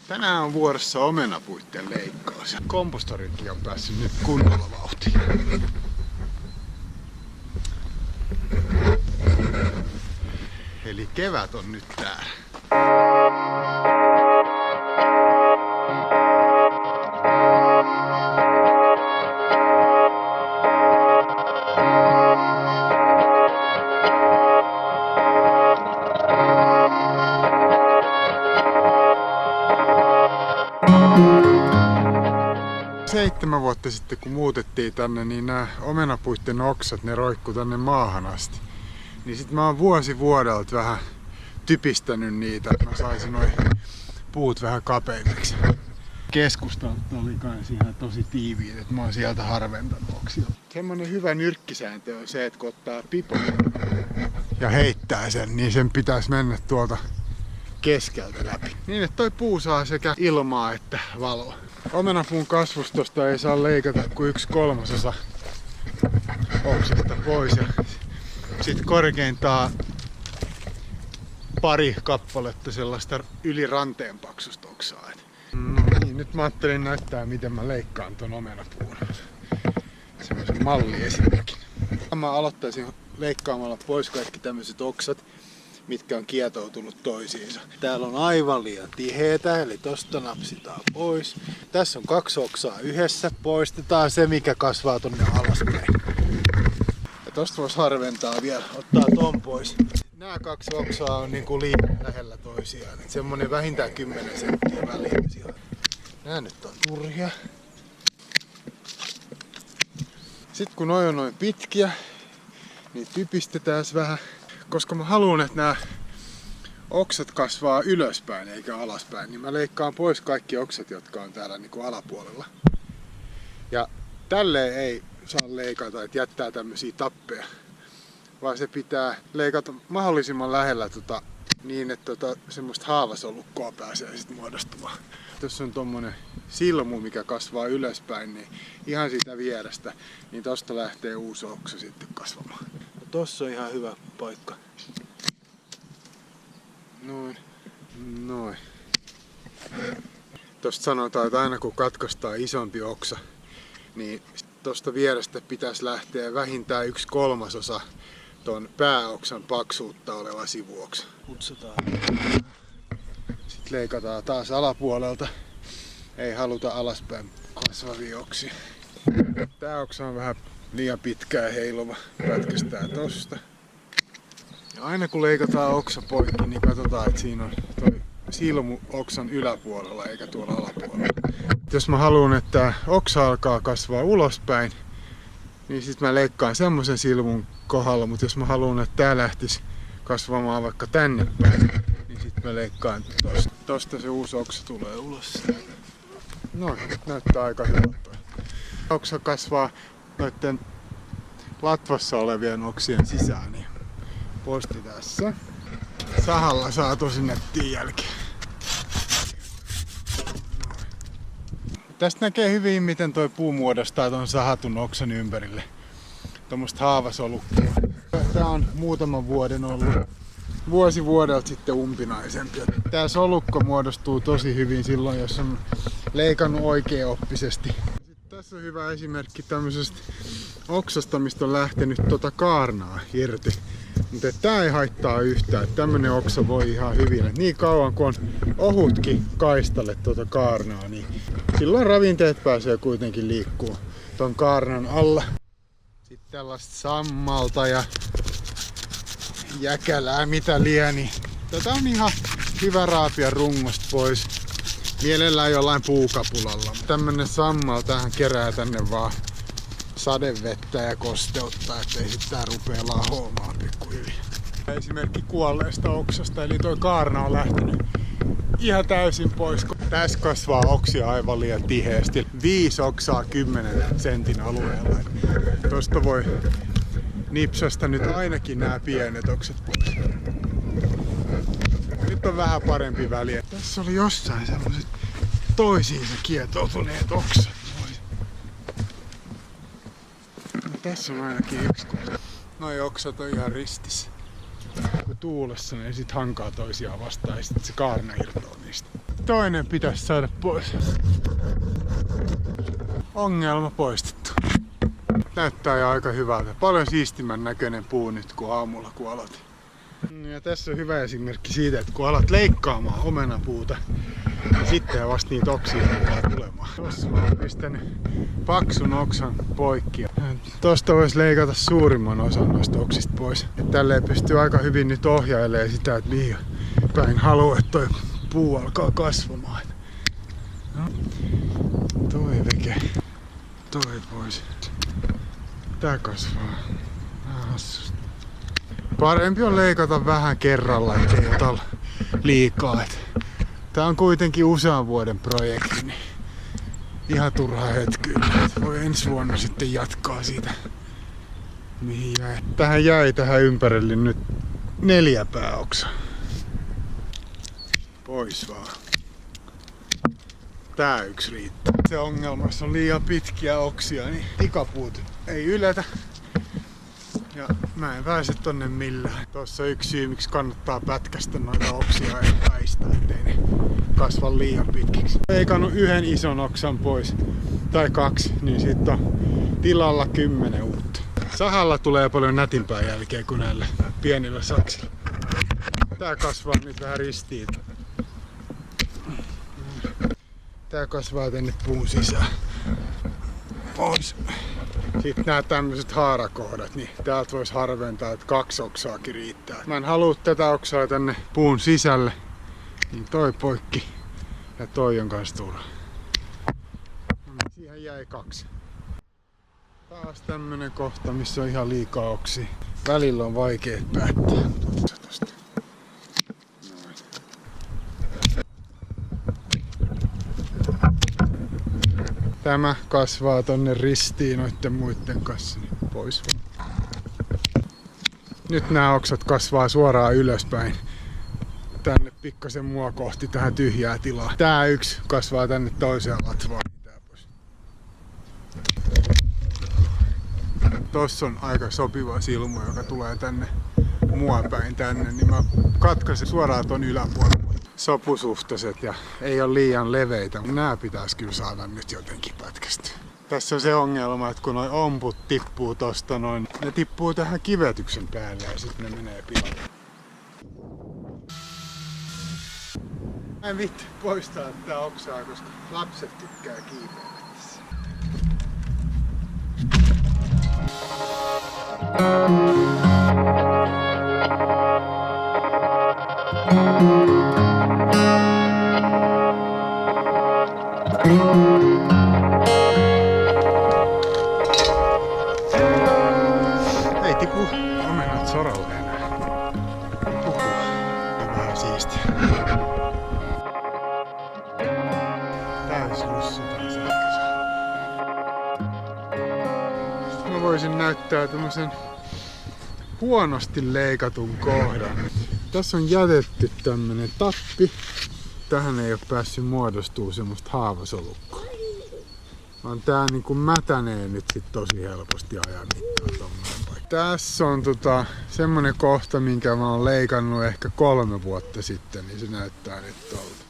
Tänään on vuorossa omenapuitten leikkaus. Kompostoritkin on päässyt nyt kunnolla vauhtiin. Eli kevät on nyt täällä. Seitsemän vuotta sitten kun muutettiin tänne, niin nämä omenapuitten oksat, ne roikku tänne maahan asti. Niin sit mä oon vuosi vuodelta vähän typistänyt niitä, että mä saisin noi puut vähän kapeimmiksi. Keskustalta oli kans ihan tosi tiiviit, että mä oon sieltä harventanut oksia. Semmonen hyvä nyrkkisääntö on se, että kun ottaa pipon ja heittää sen, niin sen pitäisi mennä tuolta keskeltä läpi. Niin, että toi puu saa sekä ilmaa että valoa. Omenapuun kasvustosta ei saa leikata kuin 1/3 oksasta pois. Ja sitten korkeintaan pari kappaletta sellaista yli ranteen paksusta oksaa. No niin, nyt mä ajattelin näyttää miten mä leikkaan ton omenapuun. Semmoisen malliesimerkin. Mä aloittaisin leikkaamalla pois kaikki tämmöiset oksat, mitkä on kietoutunut toisiinsa. Täällä on aivan liian tiheetä, eli tosta napsitaan pois. Tässä on 2 oksaa yhdessä. Poistetaan se, mikä kasvaa tonne alaspäin. Ja tosta voisi harventaa vielä, ottaa ton pois. Nämä 2 oksaa on niinku liian lähellä toisiaan. Et semmonen vähintään 10 senttiä väliin. Nää nyt on turhia. Sitten kun noi on noin pitkiä, niin typistetään vähän. Koska mä haluan, että nämä oksat kasvaa ylöspäin eikä alaspäin, niin mä leikkaan pois kaikki oksat, jotka on täällä niin kuin alapuolella. Ja tälleen ei saa leikata, että jättää tämmöisiä tappeja, vaan se pitää leikata mahdollisimman lähellä niin, että semmoista haavasolukkoa pääsee sitten muodostumaan. Jos on tommonen silmu, mikä kasvaa ylöspäin, niin ihan siitä vierestä, niin tosta lähtee uusi oksa sitten kasvamaan. Tossa on ihan hyvä paikka. Noin. Tosta sanotaan, että aina kun katkaistaan isompi oksa, niin tosta vierestä pitäisi lähteä vähintään 1/3 ton pääoksan paksuutta oleva sivuoksa. Putsataan. Sitten leikataan taas alapuolelta. Ei haluta alaspäin kasvavia oksia. Tää oksa on vähän liian pitkä ja heiluva. Pätkästään tosta. Ja aina kun leikataan oksa poikki, niin katsotaan, että siinä on toi silmu oksan yläpuolella eikä tuolla alapuolella. Jos mä haluan, että oksa alkaa kasvaa ulospäin, niin sit mä leikkaan semmosen silmun kohdalla, mutta jos mä haluan, että tää lähtisi kasvamaan vaikka tänne päin, niin sit mä leikkaan tosta. Tosta se uusi oksa tulee ulos. Noin, näyttää aika hyvältä. Oksa kasvaa noitten latvassa olevien oksien sisään, niin posti tässä. Sahalla saa tosi nettiin jälkeen. Tästä näkee hyvin, miten toi puu muodostaa ton sahatun oksan ympärille. Tuommoista haavasolukkoa. Tää on muutaman vuoden ollut vuosi vuodelta sitten umpinaisempi. Tää solukko muodostuu tosi hyvin silloin, jos on leikannut oikeaoppisesti. Tässä on hyvä esimerkki tämmöisestä oksasta, mistä on lähtenyt kaarnaa irti. Mutta tää ei haittaa yhtään. Tämmönen oksa voi ihan hyvin. Niin kauan kun on ohutkin kaistalle kaarnaa, niin silloin ravinteet pääsee kuitenkin liikkuu ton kaarnan alla. Sitten tällaista sammalta ja jäkälää mitä lieni. Tätä on ihan hyvä raapia rungosta pois. Mielellään jollain puukapulalla. Tämmönen sammal tähän kerää tänne vaan sadevettä ja kosteutta, ettei sit tää rupee lahoamaan pikkuhiljaa. Esimerkki kuolleesta oksasta, eli toi kaarna on lähtenyt ihan täysin pois. Tässä kasvaa oksia aivan liian tiheesti. 5 oksaa 10 sentin alueella. Tosta voi nipsasta nyt ainakin nämä pienet oksat pois. Nyt on vähän parempi väliä. Tässä oli jossain semmoset toisiinsa kietoutuneet oksat. No, tässä on ainakin yksi kohta. Noi oksat on ihan ristissä. Kun tuulessa ne sit hankaa toisiaan vastaan ja sit se kaarna irtoaa niistä. toinen pitäisi saada pois. Ongelma poistettu. Näyttää jo aika hyvältä. Paljon siistimän näköinen puu nyt kuin aamulla kun aloitin. Ja tässä on hyvä esimerkki siitä, että kun alat leikkaamaan omenapuuta, niin sitten vasta niitä oksia alkaa tulemaan. Tuossa mä oon pistänyt paksun oksan poikki. Tosta voisi leikata suurimman osan noista oksista pois. Ja tälleen pystyy aika hyvin nyt ohjailemaan sitä, että mihin päin haluaa, että toi puu alkaa kasvamaan. No. Toi veke. Toi pois. Tää kasvaa. Hassusti. Parempi on leikata vähän kerralla, ettei ota liikaa. Tää on kuitenkin usean vuoden projekti, niin ihan turhaa hötkyillä. Voi ensi vuonna sitten jatkaa siitä, mihin jäi. Tähän ympärille nyt 4 pääoksaa. Pois vaan. Tää yksi riittää. Se ongelma, jos on liian pitkiä oksia, niin tikapuut ei yletä. Ja mä en pääse tonne millään. Tuossa on yksi syy, miksi kannattaa pätkästä noita oksia ja väistää, ettei ne kasva liian pitkiksi. Leikannut 1 ison oksan pois, tai 2, niin siitä on tilalla 10 uutta. Sahalla tulee paljon nätimpää jälkeä kuin näillä pienillä saksilla. Tää kasvaa nyt vähän ristiin. Tää kasvaa tänne puun sisään. Pois. Sitten nämä tämmöiset haarakohdat, niin täältä voisi harventaa, että 2 oksaakin riittää. Mä en halua tätä oksaa tänne puun sisälle, niin toi poikki ja toi on kans turha. Siihen jäi 2. Taas tämmönen kohta, missä on ihan liikaa oksia. Välillä on vaikea päättää. Tämä kasvaa tonne ristiin noitten muiden kanssa, niin pois vaan. Nyt nämä oksat kasvaa suoraan ylöspäin. Tänne pikkasen mua kohti tähän tyhjää tilaa. Tää yksi kasvaa tänne toiseen latvaan. Tossa on aika sopiva silmu, joka tulee tänne mua päin tänne, niin mä katkaisen suoraan ton yläpuolelle. Sopusuhtaiset ja ei ole liian leveitä. Nää pitäisi kyllä saada nyt jotenkin pätkästä. Tässä on se ongelma, että kun noi omput tippuu tosta noin, ne tippuu tähän kivetyksen päälle ja sitten ne menee pilalle. Mä en viitti poistaa tää oksaa, koska lapset tykkää kiipeillä tässä. Ei tipu omenat soralle enää. Vähän siistiä. Täys lussu taas äsken. Mä voisin näyttää tämmösen huonosti leikatun kohdan. Tässä on jätetty tämmönen tappi. Tähän ei ole päässyt muodostumaan semmoista haavasolukkoa. Vaan tää niinku mätänee nyt sit tosi helposti ajan mittaan tommonen paikka. Tässä on semmonen kohta, minkä mä oon leikannut ehkä 3 vuotta sitten, niin se näyttää nyt tolta.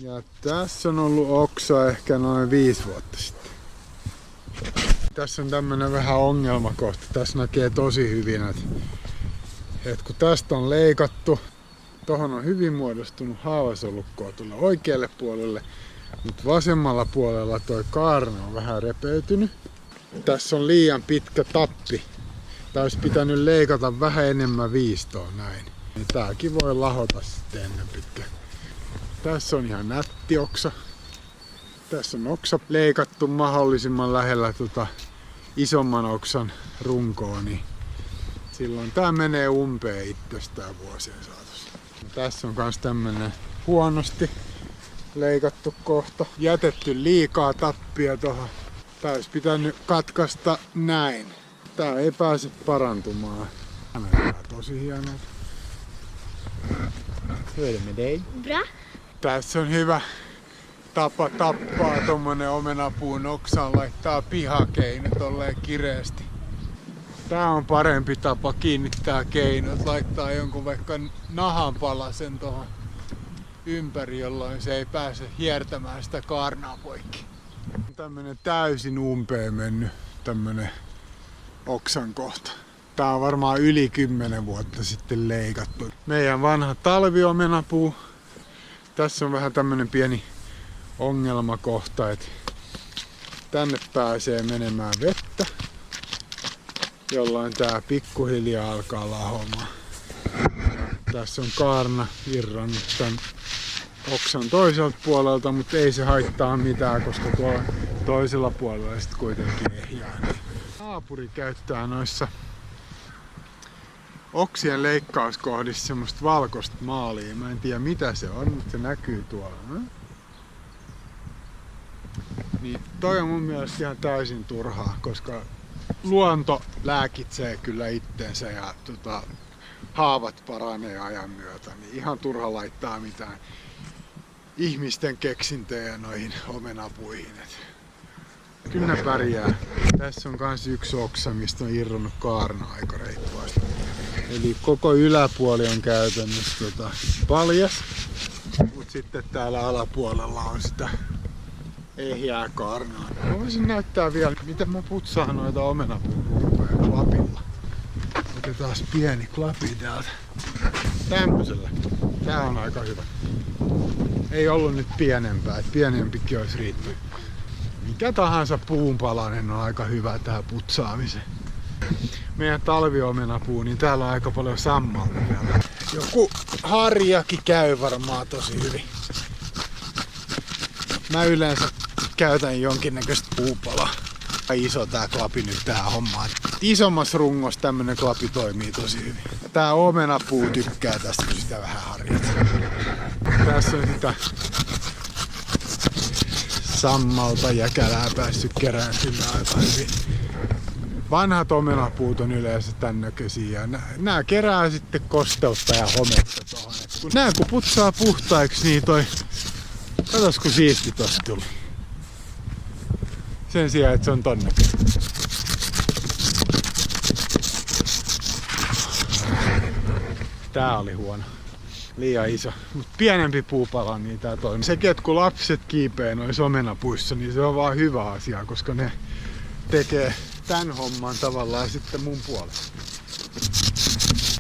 Ja tässä on ollut oksa ehkä noin 5 vuotta sitten. Tässä on tämmönen vähän ongelmakohta. Tässä näkee tosi hyvin, että kun tästä on leikattu, tohon on hyvin muodostunut haavasolukkoa tuolle oikealle puolelle, mutta vasemmalla puolella toi kaarna on vähän repeytynyt. Tässä on liian pitkä tappi. Tää olisi pitänyt leikata vähän enemmän viistoa näin. Tääkin voi lahota sitten ennen pitkään. Tässä on ihan nätti oksa. Tässä on oksa leikattu mahdollisimman lähellä isomman oksan runkoa, niin silloin tää menee umpeen itsestään vuosien saatossa. Tässä on kans tämmönen huonosti leikattu kohta. Jätetty liikaa tappia tohon. Tää olisi pitänyt katkaista näin. Tää ei pääse parantumaan. Tää näyttää tosi hienolta. Tässä on hyvä tapa tappaa tommonen omenapuun oksaan, laittaa pihakeino tolleen kireesti. Tää on parempi tapa kiinnittää keinot, laittaa jonkun vaikka nahanpalasen tohon ympäri, jolloin se ei pääse hiertämään sitä kaarnaa poikki. Tämmönen täysin umpeen mennyt tämmönen oksan kohta. Tää on varmaan yli 10 vuotta sitten leikattu. Meidän vanha talviomenapuu. Tässä on vähän tämmönen pieni ongelmakohta, että tänne pääsee menemään vettä, jolloin tää pikkuhiljaa alkaa lahomaan. Tässä on kaarna irronnut tän oksan toiselta puolelta, mutta ei se haittaa mitään, koska tuolla toisella puolella sitten kuitenkin ehjää. Naapuri käyttää noissa oksien leikkauskohdissa semmoista valkoista maalia. Mä en tiedä mitä se on, mutta se näkyy tuolla. Niin toi on mun mielestä ihan täysin turhaa, koska luonto lääkitsee kyllä itteensä ja haavat paranee ajan myötä. Niin ihan turha laittaa mitään ihmisten keksintöjä noihin omenapuihin. Kyllä ne pärjää. Tässä on kans yksi oksa, mistä on irronnut kaarna aika reippaasti. Eli koko yläpuoli on käytännössä paljas, mutta sitten täällä alapuolella on sitä ehjää kaarnaa. Mä voisin näyttää vielä, miten mä putsaan noita omenapuuruupeja klapilla. Otetaan pieni klapi täältä. Tämmöisellä. Tää on aika hyvä. Ei ollut nyt pienempää, että pienempikin olisi riittänyt. Mikä tahansa puunpalanen on aika hyvä tähän putsaamiseen. Meidän talviomenapuu, niin täällä on aika paljon sammalta vielä. Joku harjakin käy varmaan tosi hyvin. Mä yleensä käytän jonkinnäköistä puupalaa. Iso tää klapi nyt tähän hommaan. Isommassa rungossa tämmönen klapi toimii tosi hyvin. Tää omenapuu tykkää tästä, kun sitä vähän harjataan. Tässä on sitä sammalta jäkälää päässyt kerään sillä aika hyvin. Vanhat omenapuut on yleensä tän näköisiä ja nää kerää sitten kosteutta ja hometta tohon. Nää kun putsaa puhtaiksi, niin katos kun siisti tosta tuli. Sen sijaan, että se on ton näköinen. Tää oli huono. Liian iso. Mut pienempi puupala, niin tää toimii. Sekin, että kun lapset kiipee noissa omenapuissa, niin se on vaan hyvä asia, koska ne tekee tän homman tavallaan sitten mun puolesta.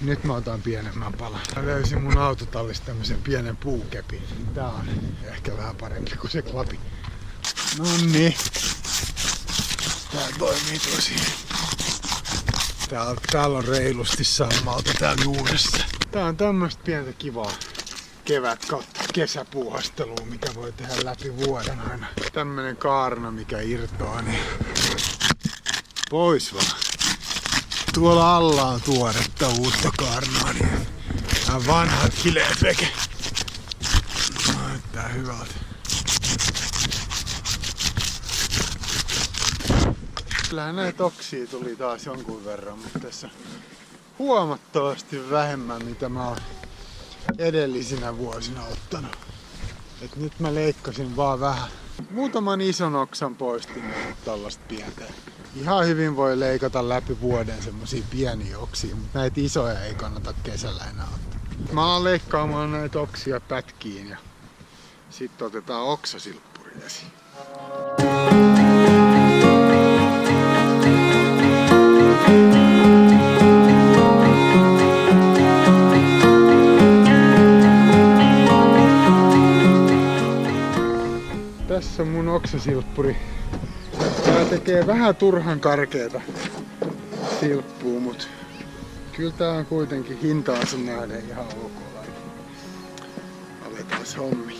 Nyt mä otan pienemmän palan. Mä löysin mun autotallista tämmösen pienen puukepin. Tää on ehkä vähän parempi kuin se klapi. Nonni. Tää toimii tosi. Täällä on reilusti sammalta täällä juuressa. Tää on tämmöstä pientä kivaa kevät kautta kesäpuuhastelua, mikä voi tehdä läpi vuoden aina. Tämmönen kaarna, mikä irtoaa, niin pois vaan. Tuolla alla on tuoretta uutta kaarnaa, niin nämä vanhat hileepeke. Näyttää hyvältä. Kyllähän näitä oksia tuli taas jonkun verran, mutta tässä huomattavasti vähemmän, mitä mä oon edellisinä vuosina ottanut. Et nyt mä leikkasin vaan vähän. Muutaman ison oksan poistin tällaista pientä. Ihan hyvin voi leikata läpi vuoden semmosia pieniä oksia, mutta näitä isoja ei kannata kesällä enää ottaa. Mä alan leikkaamaan näitä oksia pätkiin ja sitten otetaan oksasilppuri esiin. Tässä on mun oksasilppuri. Tää tekee vähän turhan karkeeta silppua, mut kyllä tää on kuitenkin hintaansa nähden ihan ok. Aletaan hommi.